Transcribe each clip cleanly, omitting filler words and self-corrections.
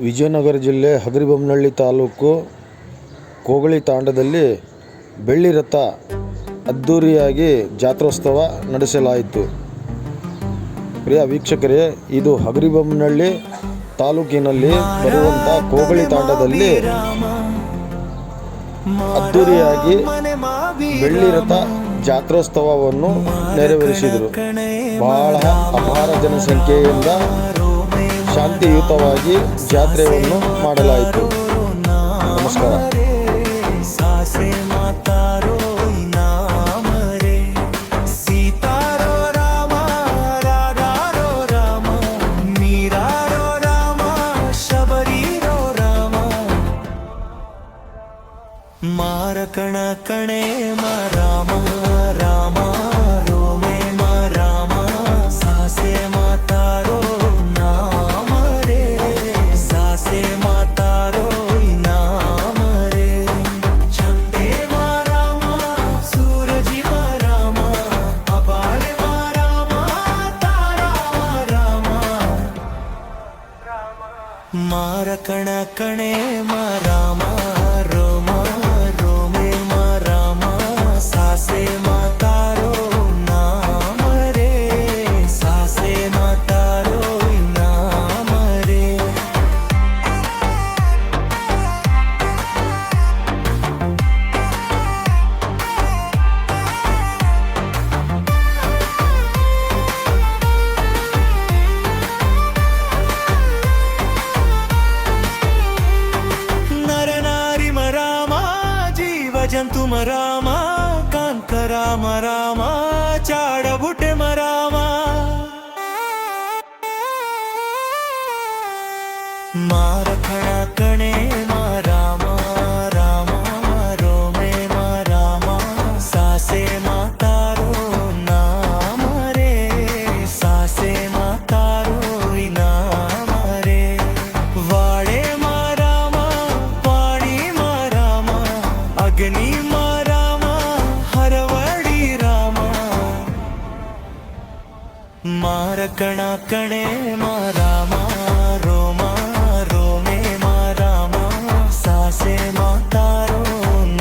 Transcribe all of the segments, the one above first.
ವಿಜಯನಗರ ಜಿಲ್ಲೆ ಹಗರಿಬೊಮ್ಮನಹಳ್ಳಿ ತಾಲೂಕು ಕೋಗಳಿ ತಾಂಡದಲ್ಲಿ ಬೆಳ್ಳಿ ರಥ ಅದ್ಧೂರಿಯಾಗಿ ಜಾತ್ರೋತ್ಸವ ನಡೆಸಲಾಯಿತು. ಪ್ರಿಯ ವೀಕ್ಷಕರೇ, ಇದು ಹಗರಿಬೊಮ್ಮನಹಳ್ಳಿ ತಾಲೂಕಿನಲ್ಲಿ ಬರುವಂಥ ಕೋಗಳಿ ತಾಂಡದಲ್ಲಿ ಅದ್ಧೂರಿಯಾಗಿ ಬೆಳ್ಳಿ ರಥ ಜಾತ್ರೋತ್ಸವವನ್ನು ನೆರವೇರಿಸಿದರು. ಬಹಳ ಅಪಾರ ಜನಸಂಖ್ಯೆಯಿಂದ ಶಾಂತಿಯುತವಾಗಿ ಜಾತ್ರೆಯನ್ನು ಮಾಡಲಾಯಿತು. ನಮಸ್ಕಾರ. ಮಾರಕಣ ಕಣೆ ರಾಮ ರಾಮ ರೋಮೆ ರಾಮ ಸಾಸೆ ಮಾತಾರೋ ನಾಮ ರೇ ಸಾಸೆ ಮಾತಾರೋ ನಾಮ ರೇ ಚಂದೆ ರಾಮ ಸೂರಜಿ ರಾಮ ಅಪಾಳೆ ರಾಮ ತಾರಾ ರಾಮ ಮಾರಕಣ ಕಣೆ ರಾಮ ಜಂತು ಮರಾಮ ಕಾಂತರ ಮರಾಮ ಚಾಡಬುಟೆ ಮರಾಮ ಮಾರಕಣ ಕಣೆ ರಾಮ ರಾಮ ರೋಮೆ ರಾಮ ಸಾಸೆ ಮಾತಾರೋ ನಾಮ ರೇ ಸಾಸೆ ಮಾತಾರೋ ನಾಮ ರೇ ವಾಡೆ ರಾಮ ಪಾಣಿ ರಾಮ ಅಗ್ನಿ ರಾಮ ಹರವಡಿ ರಾಮ ಮಾರಕಣ ಕಣೆ ರಾಮ ರೋಮ ರೋಮೆ ರಾಮ ಸಾಸೆ ಮಾತಾರೋ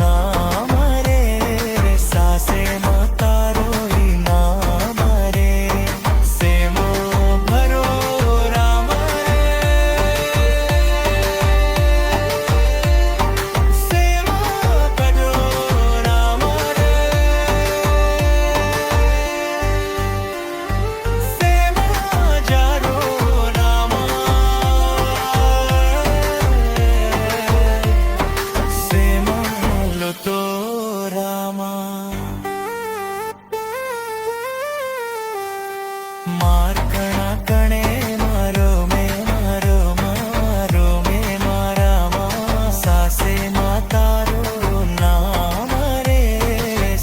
ನಾಮ ರೇ ಸಾಸೆ ಮಾತಾರೋ ನಾಮ ರೇ ಸೇಮೋ ಭರೋ ರಾಮ ಮಾರ್ಕಣ ಕಣೆ ರೋಮೆ ರೋಮೆ ರಾಮ ಸಾಸೆ ಮಾತಾರೋ ನಾಮ ರೇ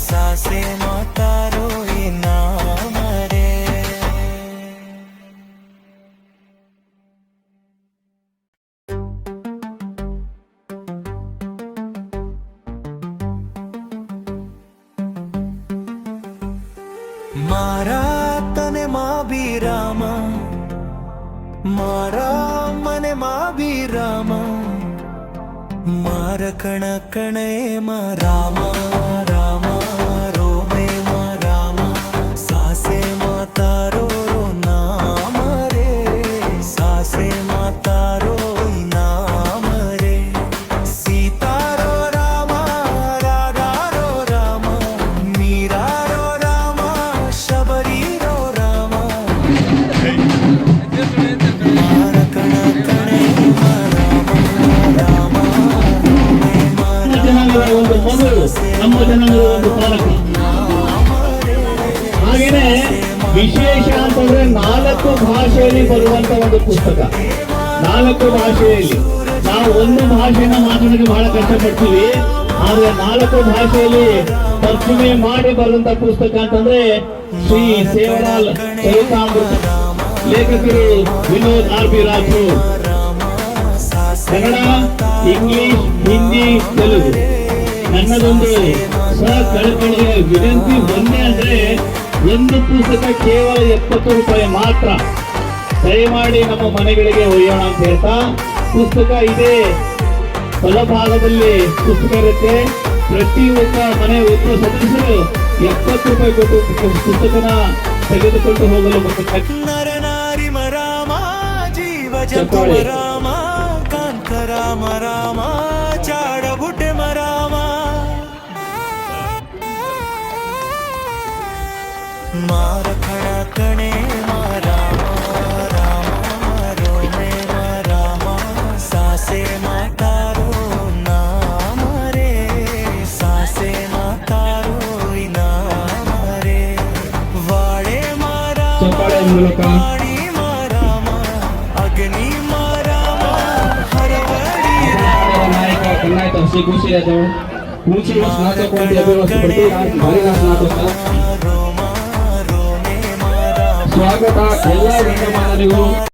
ಸಾಸೆ ಮಾತಾರೋ ನಾಮ ರೇ ಮಾರಾ ತನೆ ಮಾಬಿ ರಾಮ ಮಾರಾ ಮನೆ ಮಾಬಿ ರಾಮ ಮಾರಕಣ ಕಣೆ ರಾಮ ರಾಮ ರೋಮೆ ರಾಮ ಸಾಸೆ ಮಾತಾರೋ ನಾಮ ರೇ ಸಾಸೆ ಮಾತಾರೋ ನಾಮ ರೇ ಸೀತಾರೋ ರಾಮ ರಾಧಾರೋ ರಾಮ ಮೀರಾರೋ ರಾಮ ಶಬರೀರೋ ರಾಮ ಮಾರಕಣ ಕಣೆ ರಾಮ ಒಂದು ಮಗಳು ನಮ್ಮ ಜನಾಂಗದ ಒಂದು ಪಾಲಕ. ಹಾಗೇನೆ ವಿಶೇಷ ಅಂತಂದ್ರೆ 4 ಭಾಷೆಯಲ್ಲಿ ಬರುವಂತ ಒಂದು ಪುಸ್ತಕ. 4 ಭಾಷೆಯಲ್ಲಿ ನಾವು ಒಂದು ಭಾಷೆನ ಮಾತಾಡೋಕೆ ಬಹಳ ಕಷ್ಟಪಡ್ತೀವಿ, ಆದ್ರೆ 4 ಭಾಷೆಯಲ್ಲಿ ತರ್ಜುಮೆ ಮಾಡಿ ಬರುವಂತ ಪುಸ್ತಕ ಅಂತಂದ್ರೆ ಶ್ರೀ ಸೇವಲಾಲ್ ಚರಿತಾಮೃತ. ಲೇಖಕರು ವಿನೋದ್ ಆರ್.ಬಿ. ರಾಥೋಡ್. ಕನ್ನಡ, ಇಂಗ್ಲಿಷ್, ಹಿಂದಿ, ತೆಲುಗು. ನನ್ನದೊಂದು ಕಳಕಳಿಯ ವಿನಂತಿ ಒಂದೇ ಅಂದ್ರೆ ಒಂದು ಪುಸ್ತಕ ಕೇವಲ 70 ರೂಪಾಯಿ ಮಾತ್ರ. ದಯಮಾಡಿ ನಮ್ಮ ಮನೆಗಳಿಗೆ ಒಯ್ಯೋಣ ಅಂತ ಹೇಳ್ತಾ ಪುಸ್ತಕ ಇದೆ, ಬಲಭಾಗದಲ್ಲಿ ಪುಸ್ತಕ ಇರುತ್ತೆ. ಪ್ರತಿ ಒಬ್ಬ ಒಬ್ಬ ಸದಸ್ಯರು 70 ರೂಪಾಯಿ ಕೊಟ್ಟು ಪುಸ್ತಕನ ತೆಗೆದುಕೊಂಡು ಹೋಗಲು ಬರುತ್ತಾರೆ. ನರ ನಾರಿ ರಾಮ ಜೀವ ಜಂತು ಚಪ್ಪಾಳೆ. ರಾಮ ಕಾಂತ ರಾಮ ರಾಮ ಚಾಡಬುಟ್ಟೆ ಮರಾಮ ಮಾರ ಕಣ ಕಣೆ ರಾಮ ರಾಮ ರೋಮೆ ರಾಮ ಸಾಸೆ ಮಾತಾರೋ ನಾಮ ರೇ ಸಾಸೆ ಮಾತಾರೋ ನಾಮ ರೇ ವಾಡೆ ಮಾರಾ ಚಪ್ಪಾಳೆ ಮೂಲಕ ವಾಡಿ ಮಾರಾಮ ಅಗ್ನಿ ಮಾರಾಮ ಹರವಡಿ ನಾಯಕ ಕರ್ನಾಟಕ ಶ್ರೀ ಕೃಷಿ ಯಾದವ್ ಕೃಷಿ ಸ್ನಾತಕ ಅಭಿವೃದ್ಧಿ ಭಾರಿ ಸ್ನಾತಕ ರೋಮ ರೋಮೆ ಮಾರಾಮ ಸ್ವಾಗತ ಎಲ್ಲ ವಿದ್ಯಮಾನರಿಗೂ.